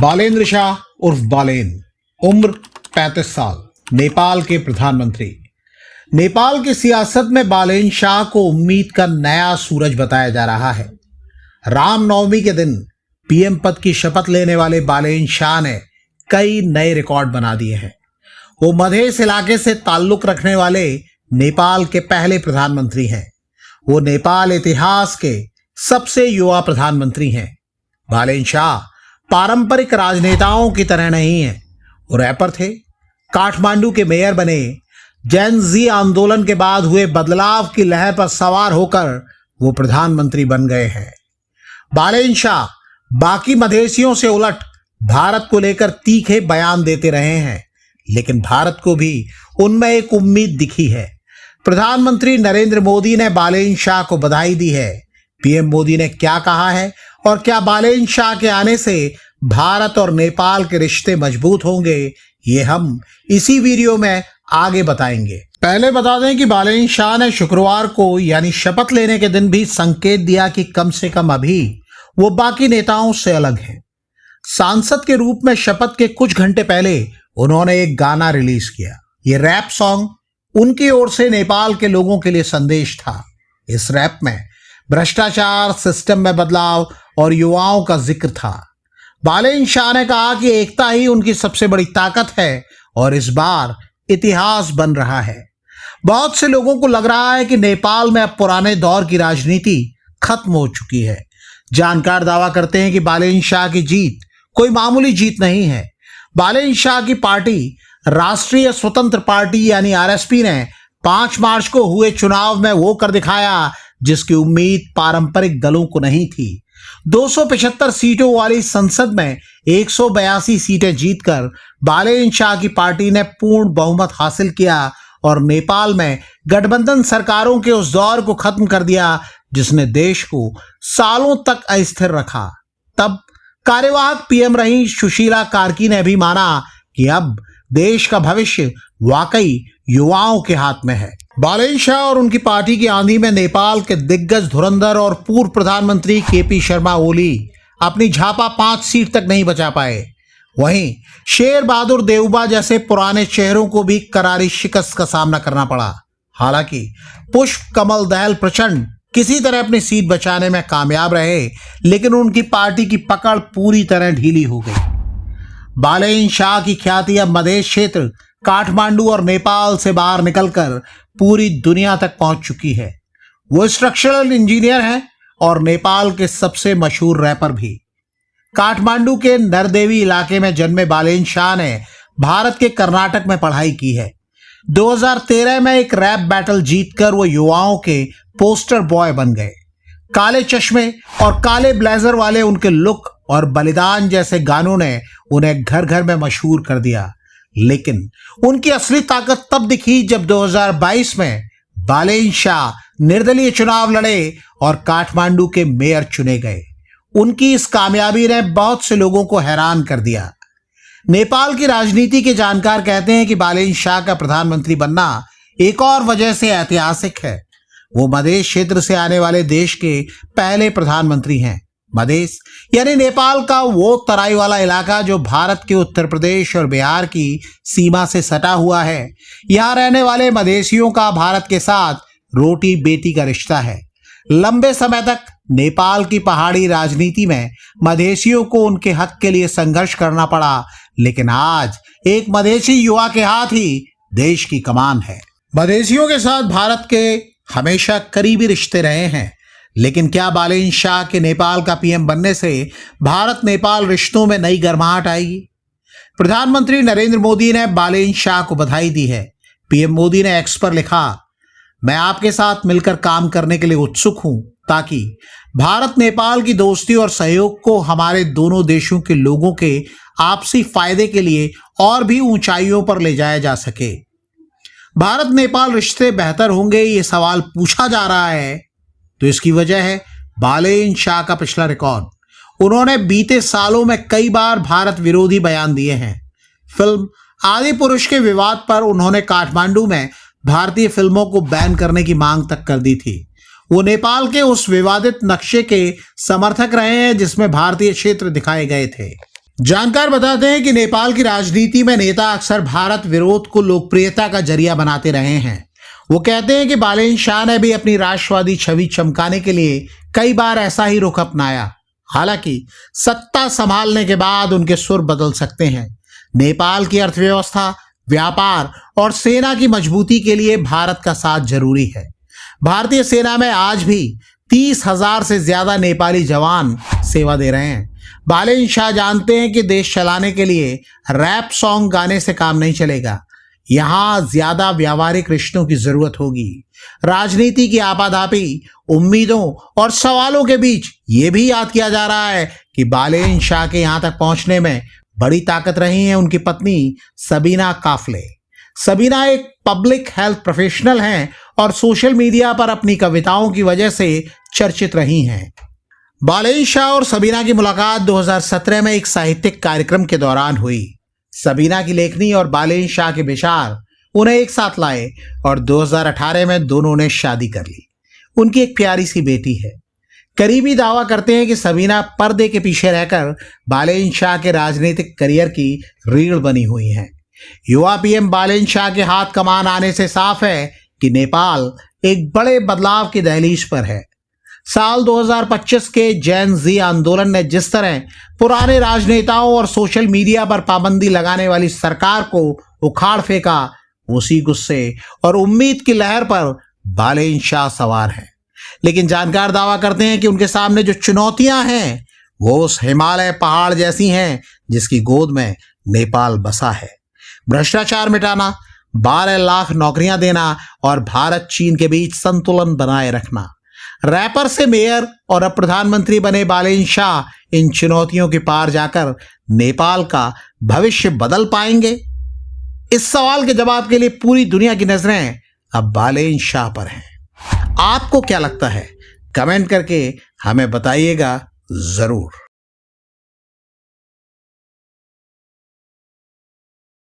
बालेंद्र शाह उर्फ बालेन, उम्र 35 साल, नेपाल के प्रधानमंत्री। नेपाल की सियासत में बालेन शाह को उम्मीद का नया सूरज बताया जा रहा है। रामनवमी के दिन पीएम पद की शपथ लेने वाले बालेन शाह ने कई नए रिकॉर्ड बना दिए हैं। वो मधेश इलाके से ताल्लुक रखने वाले नेपाल के पहले प्रधानमंत्री हैं। वो नेपाल इतिहास के सबसे युवा प्रधानमंत्री हैं। बालेन शाह पारंपरिक राजनेताओं की तरह नहीं है। वो रैपर थे, काठमांडू के मेयर बने, जेन जी आंदोलन के बाद हुए बदलाव की लहर पर सवार होकर वो प्रधानमंत्री बन गए हैं। बालेन शाह बाकी मधेसियों से उलट भारत को लेकर तीखे बयान देते रहे हैं, लेकिन भारत को भी उनमें एक उम्मीद दिखी है। प्रधानमंत्री नरेंद्र मोदी ने बालेन शाह को बधाई दी है। पीएम मोदी ने क्या कहा है और क्या बालेन शाह के आने से भारत और नेपाल के रिश्ते मजबूत होंगे, ये हम इसी वीडियो में आगे बताएंगे। पहले बता दें कि बालेन शाह ने शुक्रवार को यानी शपथ लेने के दिन भी संकेत दिया कि कम से कम अभी वो बाकी नेताओं से अलग हैं। सांसद के रूप में शपथ के कुछ घंटे पहले उन्होंने एक गाना रिलीज किया। ये रैप सॉन्ग उनकी ओर से नेपाल के लोगों के लिए संदेश था। इस रैप में भ्रष्टाचार, सिस्टम में बदलाव और युवाओं का जिक्र था। बालेन शाह ने कहा कि एकता ही उनकी सबसे बड़ी ताकत है और इस बार इतिहास बन रहा है। बहुत से लोगों को लग रहा है कि नेपाल में अब पुराने दौर की राजनीति खत्म हो चुकी है। जानकार दावा करते हैं कि बालेन शाह की जीत कोई मामूली जीत नहीं है। बालेन शाह की पार्टी राष्ट्रीय स्वतंत्र पार्टी यानी आरएसपी ने 5 मार्च को हुए चुनाव में वो कर दिखाया जिसकी उम्मीद पारंपरिक दलों को नहीं थी। 275 सीटों वाली संसद में 182 सीटें जीतकर बालेन शाह की पार्टी ने पूर्ण बहुमत हासिल किया और नेपाल में गठबंधन सरकारों के उस दौर को खत्म कर दिया जिसने देश को सालों तक अस्थिर रखा। तब कार्यवाहक पीएम रही सुशीला कार्की ने भी माना कि अब देश का भविष्य वाकई युवाओं के हाथ में है। बालेन शाह और उनकी पार्टी की आंधी में नेपाल के दिग्गज धुरंधर और पूर्व प्रधानमंत्री केपी शर्मा ओली अपनी झापा 5 सीट तक नहीं बचा पाए। वहीं शेर बहादुर देउबा जैसे पुराने चेहरों को भी करारी शिकस्त का सामना करना पड़ा। हालांकि पुष्प कमल दहल प्रचंड किसी तरह अपनी सीट बचाने में कामयाब रहे, लेकिन उनकी पार्टी की पकड़ पूरी तरह ढीली हो गई। बालेन शाह की ख्याति अब मधेश क्षेत्र, काठमांडू और नेपाल से बाहर निकलकर पूरी दुनिया तक पहुंच चुकी है। वो स्ट्रक्चरल इंजीनियर हैं और नेपाल के सबसे मशहूर रैपर भी। काठमांडू के नरदेवी इलाके में जन्मे बालेन शाह ने भारत के कर्नाटक में पढ़ाई की है। 2013 में एक रैप बैटल जीतकर वो युवाओं के पोस्टर बॉय बन गए। काले चश्मे और काले ब्लेजर वाले उनके लुक और बलिदान जैसे गानों ने उन्हें घर घर में मशहूर कर दिया। लेकिन उनकी असली ताकत तब दिखी जब 2022 में बालेन शाह निर्दलीय चुनाव लड़े और काठमांडू के मेयर चुने गए। उनकी इस कामयाबी ने बहुत से लोगों को हैरान कर दिया। नेपाल की राजनीति के जानकार कहते हैं कि बालेन शाह का प्रधानमंत्री बनना एक और वजह से ऐतिहासिक है। वो मधेश क्षेत्र से आने वाले देश के पहले प्रधानमंत्री हैं। मधेश यानी नेपाल का वो तराई वाला इलाका जो भारत के उत्तर प्रदेश और बिहार की सीमा से सटा हुआ है। यहाँ रहने वाले मधेसियों का भारत के साथ रोटी बेटी का रिश्ता है। लंबे समय तक नेपाल की पहाड़ी राजनीति में मधेसियों को उनके हक के लिए संघर्ष करना पड़ा, लेकिन आज एक मधेसी युवा के हाथ ही देश की कमान है। मधेसियों के साथ भारत के हमेशा करीबी रिश्ते रहे हैं, लेकिन क्या बालेन शाह के नेपाल का पीएम बनने से भारत नेपाल रिश्तों में नई गर्माहट आएगी? प्रधानमंत्री नरेंद्र मोदी ने बालेन शाह को बधाई दी है। पीएम मोदी ने एक्स पर लिखा, मैं आपके साथ मिलकर काम करने के लिए उत्सुक हूं ताकि भारत नेपाल की दोस्ती और सहयोग को हमारे दोनों देशों के लोगों के आपसी फायदे के लिए और भी ऊंचाइयों पर ले जाया जा सके। भारत नेपाल रिश्ते बेहतर होंगे ये सवाल पूछा जा रहा है तो इसकी वजह है बालेन शाह का पिछला रिकॉर्ड। उन्होंने बीते सालों में कई बार भारत विरोधी बयान दिए हैं। फिल्म आदि पुरुष के विवाद पर उन्होंने काठमांडू में भारतीय फिल्मों को बैन करने की मांग तक कर दी थी। वो नेपाल के उस विवादित नक्शे के समर्थक रहे हैं जिसमें भारतीय क्षेत्र दिखाए गए थे। जानकार बताते हैं कि नेपाल की राजनीति में नेता अक्सर भारत विरोध को लोकप्रियता का जरिया बनाते रहे हैं। वो कहते हैं कि बालेन शाह ने भी अपनी राष्ट्रवादी छवि चमकाने के लिए कई बार ऐसा ही रुख अपनाया। हालांकि सत्ता संभालने के बाद उनके सुर बदल सकते हैं। नेपाल की अर्थव्यवस्था, व्यापार और सेना की मजबूती के लिए भारत का साथ जरूरी है। भारतीय सेना में आज भी 30,000 से ज्यादा नेपाली जवान सेवा दे रहे हैं। बालेन शाह जानते हैं कि देश चलाने के लिए रैप सॉन्ग गाने से काम नहीं चलेगा। यहाँ ज्यादा व्यावहारिक रिश्तों की जरूरत होगी। राजनीति की आपाधापी, उम्मीदों और सवालों के बीच ये भी याद किया जा रहा है कि बालेन शाह के यहाँ तक पहुंचने में बड़ी ताकत रही है उनकी पत्नी सबीना काफले। सबीना एक पब्लिक हेल्थ प्रोफेशनल हैं और सोशल मीडिया पर अपनी कविताओं की वजह से चर्चित रही हैं। बालेन शाह और सबीना की मुलाकात 2017 में एक साहित्यिक कार्यक्रम के दौरान हुई। सबीना की लेखनी और बालेन शाह के विचार उन्हें एक साथ लाए और 2018 में दोनों ने शादी कर ली। उनकी एक प्यारी सी बेटी है। करीबी दावा करते हैं कि सबीना पर्दे के पीछे रहकर बालेन शाह के राजनीतिक करियर की रीढ़ बनी हुई हैं। युवा पीएम बालेन शाह के हाथ कमान आने से साफ है कि नेपाल एक बड़े बदलाव की दहलीज पर है। साल 2025 के जेन जी आंदोलन ने जिस तरह पुराने राजनेताओं और सोशल मीडिया पर पाबंदी लगाने वाली सरकार को उखाड़ फेंका, उसी गुस्से और उम्मीद की लहर पर बालेन शाह सवार हैं। लेकिन जानकार दावा करते हैं कि उनके सामने जो चुनौतियां हैं वो उस हिमालय पहाड़ जैसी हैं जिसकी गोद में नेपाल बसा है। भ्रष्टाचार मिटाना, 12 लाख नौकरियां देना और भारत चीन के बीच संतुलन बनाए रखना। रैपर से मेयर और अब प्रधानमंत्री बने बालेन शाह इन चुनौतियों के पार जाकर नेपाल का भविष्य बदल पाएंगे? इस सवाल के जवाब के लिए पूरी दुनिया की नजरें अब बालेन शाह पर हैं। आपको क्या लगता है? कमेंट करके हमें बताइएगा जरूर।